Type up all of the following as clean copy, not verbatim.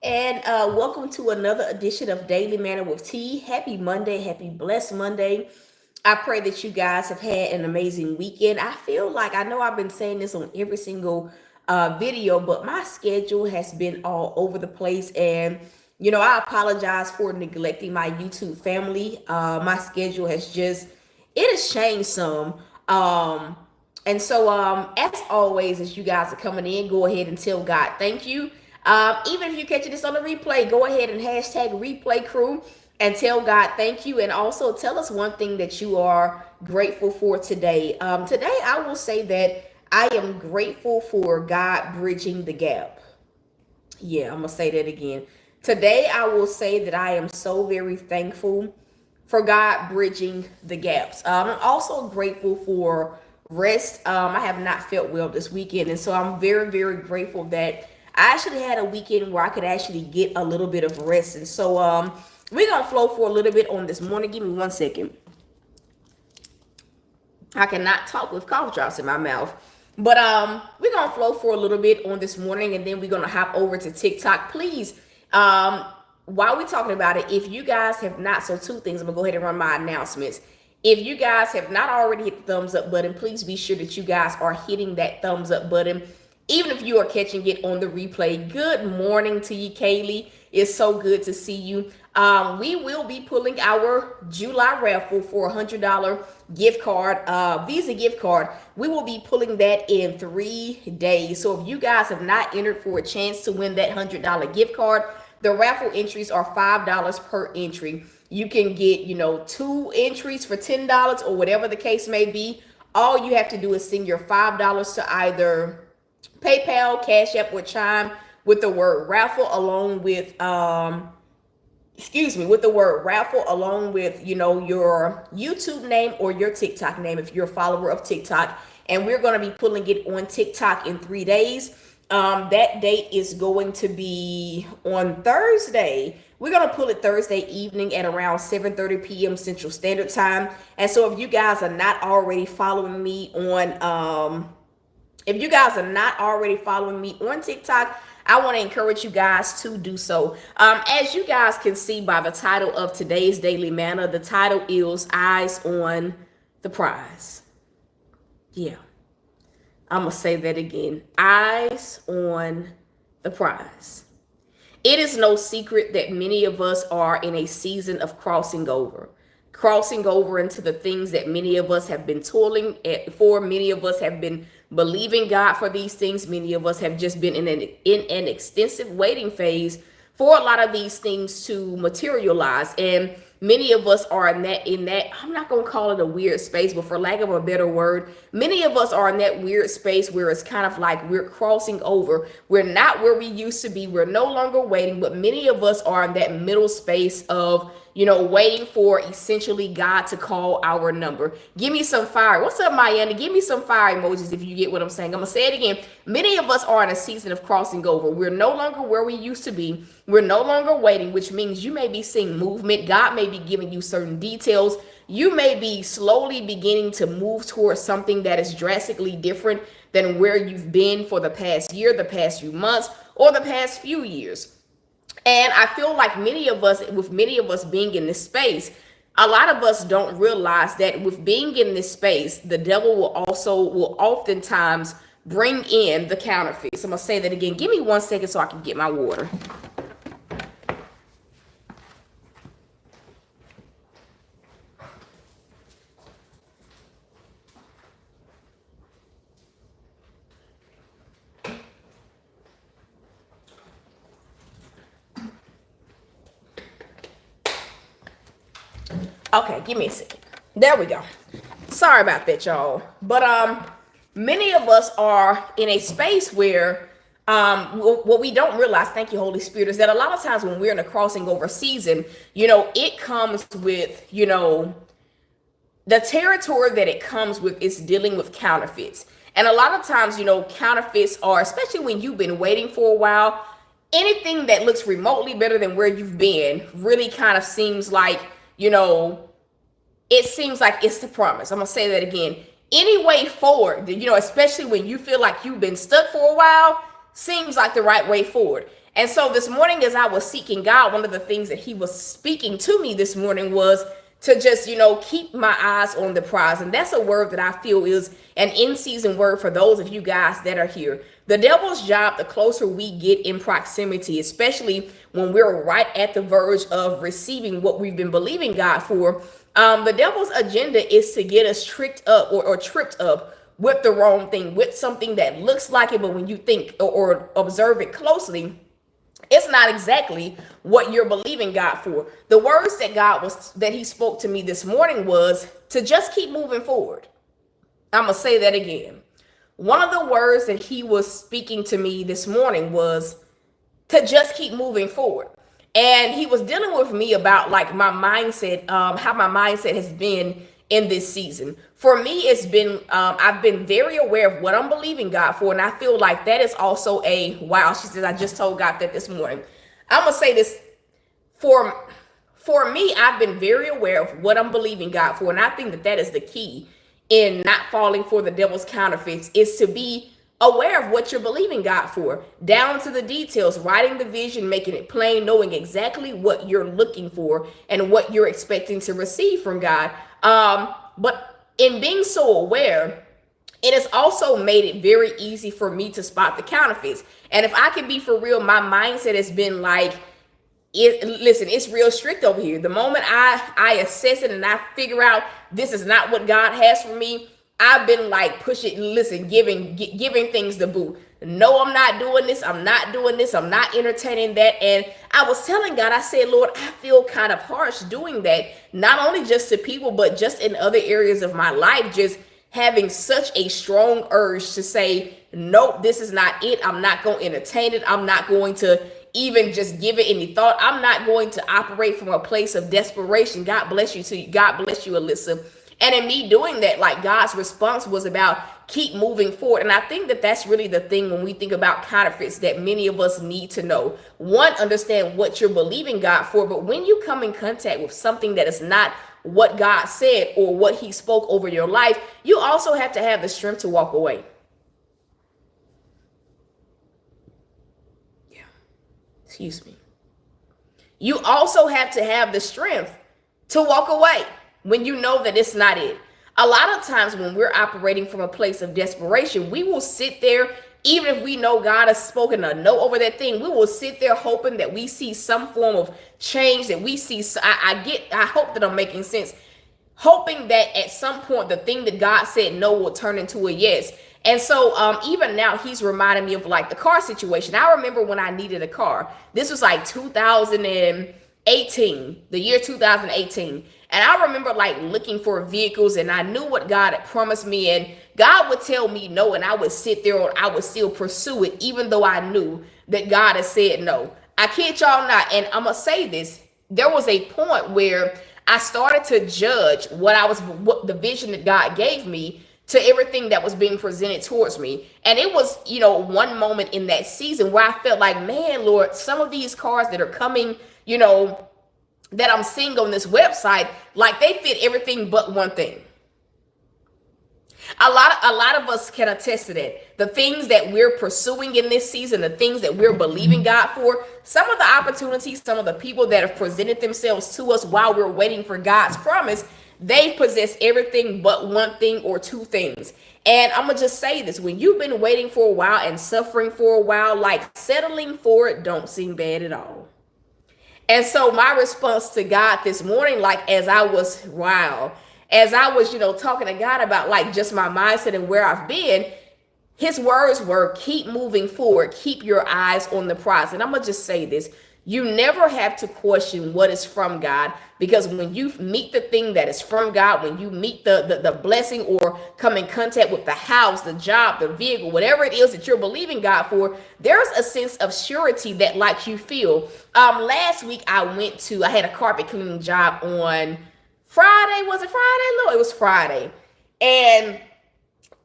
And welcome to another edition of Daily Manna with T. Happy Monday, happy blessed Monday. I pray that you guys have had an amazing weekend. I feel like I know I've been saying this on every single video, but my schedule has been all over the place. And, I apologize for neglecting my YouTube family. My schedule it has changed some. As always, as you guys are coming in, go ahead and tell God thank you. Even if you're catching this on the replay, go ahead and hashtag replay crew and tell God thank you. And also tell us one thing that you are grateful for today. Today, I will say that I am grateful for God bridging the gap. Yeah, I'm going to say that again. Today, I will say that I am so very thankful for God bridging the gaps. I'm also grateful for rest. I have not felt well this weekend, and so I'm very, very grateful that I actually had a weekend where I could actually get a little bit of rest. And so we're gonna flow for a little bit on this morning. Give me 1 second. I cannot talk with cough drops in my mouth. But we're gonna flow for a little bit on this morning, and then we're gonna hop over to TikTok. Please, while we're talking about it, if you guys have not, so two things, I'm gonna go ahead and run my announcements. If you guys have not already hit the thumbs up button, please be sure that you guys are hitting that thumbs up button. Even if you are catching it on the replay, good morning to you, Kaylee. It's so good to see you. We will be pulling our July raffle for $100 gift card, Visa gift card. We will be pulling that in 3 days. So if you guys have not entered for a chance to win that $100 gift card, the raffle entries are $5 per entry. You can get, 2 entries for $10 or whatever the case may be. All you have to do is send your $5 to either PayPal, Cash App, or Chime with the word raffle along with with the word raffle along with your YouTube name or your TikTok name if you're a follower of TikTok. And we're going to be pulling it on TikTok in 3 days. That date is going to be on Thursday. We're going to pull it Thursday evening at around 7:30 p.m. Central Standard Time. And so if you guys are not already following me on TikTok, I want to encourage you guys to do so. As you guys can see by the title of today's Daily Manna, the title is Eyes on the Prize. Yeah, I'm going to say that again. Eyes on the prize. It is no secret that many of us are in a season of crossing over into the things that many of us have been toiling for. Many of us have been believing God for these things. Many of us have just been in an extensive waiting phase for a lot of these things to materialize. And many of us are in that, I'm not going to call it a weird space, but for lack of a better word, many of us are in that weird space where it's kind of like we're crossing over. We're not where we used to be. We're no longer waiting, but many of us are in that middle space of waiting for essentially God to call our number. Give me some fire. What's up, Mayana? Give me some fire emojis if you get what I'm saying. I'm going to say it again. Many of us are in a season of crossing over. We're no longer where we used to be. We're no longer waiting, which means you may be seeing movement. God may be giving you certain details. You may be slowly beginning to move towards something that is drastically different than where you've been for the past year, the past few months, or the past few years. And I feel like many of us being in this space, a lot of us don't realize that with being in this space, the devil will oftentimes bring in the counterfeits. I'm going to say that again. Give me 1 second so I can get my water. Okay, give me a second. There we go. Sorry about that, y'all. But many of us are in a space where what we don't realize, thank you, Holy Spirit, is that a lot of times when we're in a crossing over season, it comes with, the territory that it comes with is dealing with counterfeits. And a lot of times, counterfeits are, especially when you've been waiting for a while, anything that looks remotely better than where you've been really kind of seems like, it seems like it's the promise. I'm going to say that again. Any way forward, especially when you feel like you've been stuck for a while, seems like the right way forward. And so this morning, as I was seeking God, one of the things that he was speaking to me this morning was to just, keep my eyes on the prize. And that's a word that I feel is an in-season word for those of you guys that are here. The devil's job, the closer we get in proximity, especially when we're right at the verge of receiving what we've been believing God for, the devil's agenda is to get us tricked up or tripped up with the wrong thing, with something that looks like it, but when you think or observe it closely, it's not exactly what you're believing God for. The words that he spoke to me this morning was to just keep moving forward. I'm going to say that again. One of the words that he was speaking to me this morning was to just keep moving forward. And he was dealing with me about like my mindset, how my mindset has been in this season. For me, it's been, I've been very aware of what I'm believing God for. And I feel like that is also wow. She says, I just told God that this morning. I'm going to say this for me, I've been very aware of what I'm believing God for. And I think that is the key in not falling for the devil's counterfeits, is to be aware of what you're believing God for, down to the details, writing the vision, making it plain, knowing exactly what you're looking for and what you're expecting to receive from God. But in being so aware, it has also made it very easy for me to spot the counterfeits. And if I can be for real, my mindset has been like, listen, it's real strict over here. The moment I assess it and I figure out this is not what God has for me, I've been like pushing, giving things the boot. No, I'm not doing this. I'm not doing this. I'm not entertaining that. And I was telling God, I said, Lord, I feel kind of harsh doing that, not only just to people, but just in other areas of my life, just having such a strong urge to say, nope, this is not it. I'm not going to entertain it. I'm not going to even just give it any thought. I'm not going to operate from a place of desperation. God bless you too. God bless you, Alyssa. And in me doing that, like God's response was about keep moving forward. And I think that that's really the thing when we think about counterfeits that many of us need to know. One, understand what you're believing God for. But when you come in contact with something that is not what God said or what he spoke over your life, you also have to have the strength to walk away. Yeah. Excuse me. You also have to have the strength to walk away when you know that it's not it. A lot of times when we're operating from a place of desperation, we will sit there, even if we know God has spoken a no over that thing, we will sit there hoping that we see some form of change, that we see, I hope that I'm making sense, hoping that at some point the thing that God said no will turn into a yes. And so even now he's reminding me of like the car situation. I remember when I needed a car. This was like 2018, the year 2018. And I remember like looking for vehicles, and I knew what God had promised me, and God would tell me no, and I would sit there and I would still pursue it, even though I knew that God had said no. I kid y'all not. And I'm going to say this. There was a point where I started to judge what the vision that God gave me to everything that was being presented towards me. And it was, one moment in that season where I felt like, man, Lord, some of these cars that are coming, that I'm seeing on this website, like they fit everything but one thing. A lot of us can attest to that. The things that we're pursuing in this season, the things that we're believing God for, some of the opportunities, some of the people that have presented themselves to us while we're waiting for God's promise, they possess everything but one thing or two things. And I'm gonna just say this: when you've been waiting for a while and suffering for a while, like settling for it don't seem bad at all. And so my response to God this morning, like as I was talking to God about like just my mindset and where I've been, his words were, keep moving forward, keep your eyes on the prize. And I'm gonna just say this: you never have to question what is from God, because when you meet the thing that is from God, when you meet the blessing or come in contact with the house, the job, the vehicle, whatever it is that you're believing God for, there's a sense of surety that like you feel. Last week I had a carpet cleaning job on Friday. Was it Friday? No, it was Friday. And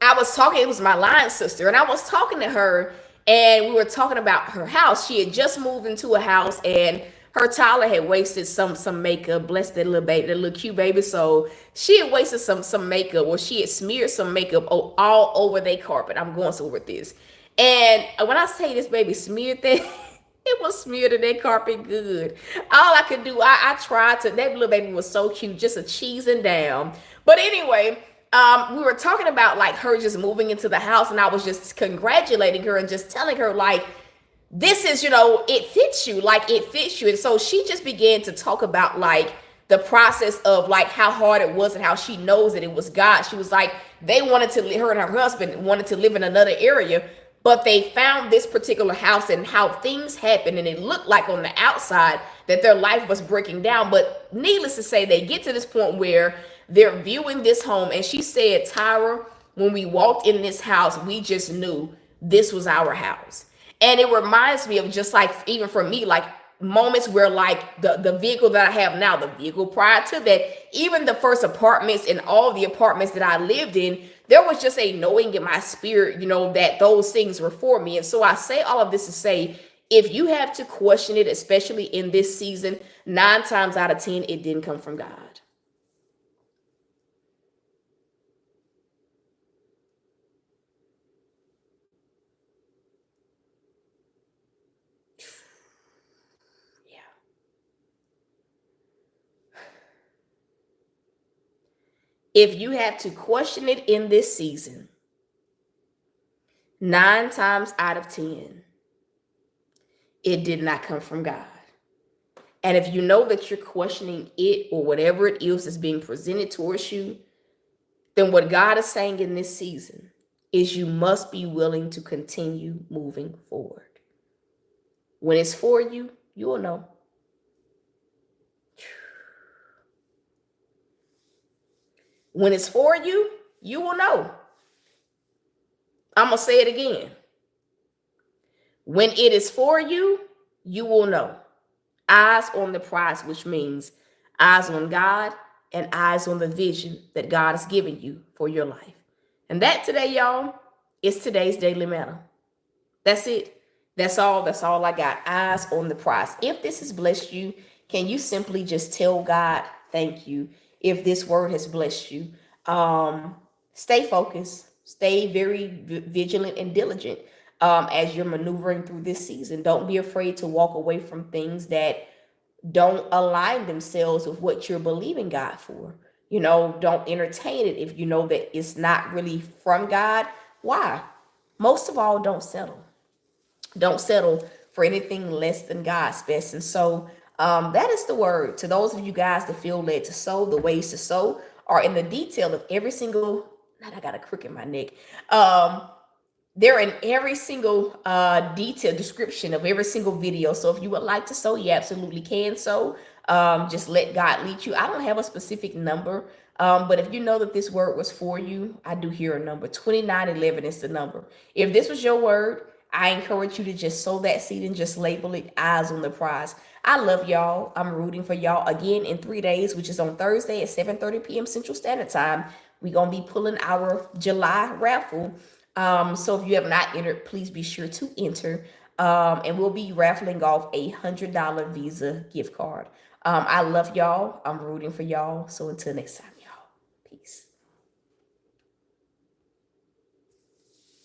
I was talking, it was my line sister, and I was talking to her, and we were talking about her house. She had just moved into a house, and her toddler had wasted some makeup. Bless that little baby, that little cute baby. So she had wasted some makeup, or she had smeared some makeup all over their carpet. I'm going somewhere with this. And when I say this baby smeared that, It was smeared in that carpet good. All I could do, I tried to. That little baby was so cute, just a cheesing down. But anyway, we were talking about like her just moving into the house, and I was just congratulating her and just telling her like, this is, it fits you, like it fits you. And so she just began to talk about like the process of like how hard it was and how she knows that it was God. She was like, they wanted to, her and her husband wanted to live in another area, but they found this particular house and how things happened. And it looked like on the outside that their life was breaking down. But needless to say, they get to this point where they're viewing this home. And she said, Tyra, when we walked in this house, we just knew this was our house. And it reminds me of just like, even for me, like moments where like the vehicle that I have now, the vehicle prior to that, even the first apartments and all the apartments that I lived in, there was just a knowing in my spirit, that those things were for me. And so I say all of this to say, if you have to question it, especially in this season, 9 times out of 10, it didn't come from God. If you have to question it in this season, 9 times out of 10, it did not come from God. And if you know that you're questioning it or whatever it is being presented towards you, then what God is saying in this season is you must be willing to continue moving forward. When it's for you, you will know. When it's for you, you will know. I'm going to say it again. When it is for you, you will know. Eyes on the prize, which means eyes on God and eyes on the vision that God has given you for your life. And that today, y'all, is today's daily manna. That's it. That's all. That's all I got. Eyes on the prize. If this has blessed you, can you simply just tell God, thank you? If this word has blessed you, stay focused, stay very vigilant and diligent as you're maneuvering through this season. Don't be afraid to walk away from things that don't align themselves with what you're believing God for. Don't entertain it if you know that it's not really from God. Why? Most of all, don't settle. Don't settle for anything less than God's best. And so that is the word. To those of you guys that feel led to sow, the ways to sow are in the detail of every single, I got a crook in my neck. They're in every single detailed description of every single video. So if you would like to sow, you absolutely can sow. Just let God lead you. I don't have a specific number, but if you know that this word was for you, I do hear a number. 2911 is the number. If this was your word, I encourage you to just sow that seed and just label it eyes on the prize. I love y'all. I'm rooting for y'all again in 3 days, which is on Thursday at 7:30 p.m. Central Standard Time. We're going to be pulling our July raffle. So if you have not entered, please be sure to enter. And we'll be raffling off a $100 Visa gift card. I love y'all. I'm rooting for y'all. So until next time.